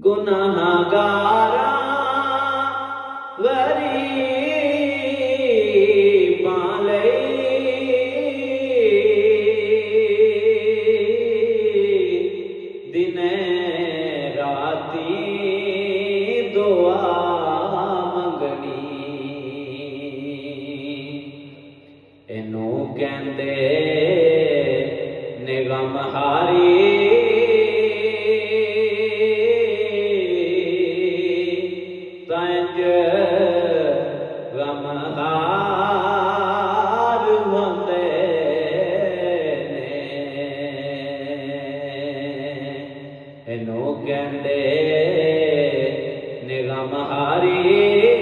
ਗੁਨਾਹਗਾਰਾਂ ਗਰੀਬਾਂ ਲਈ ਦਿਨੇ ਰਾਤੀ ਦੁਆ ਮੰਗਣੀ। ਇਹਨੂੰ ਕਹਿੰਦੇ ਨੇ ਗਮਹਾਰੀ, ਗਮਹਾਰ ਹੁੰਦੇ ਨੇ। ਇਹਨੂੰ ਕਹਿੰਦੇ ਨੇ ਗਮਹਾਰੀ।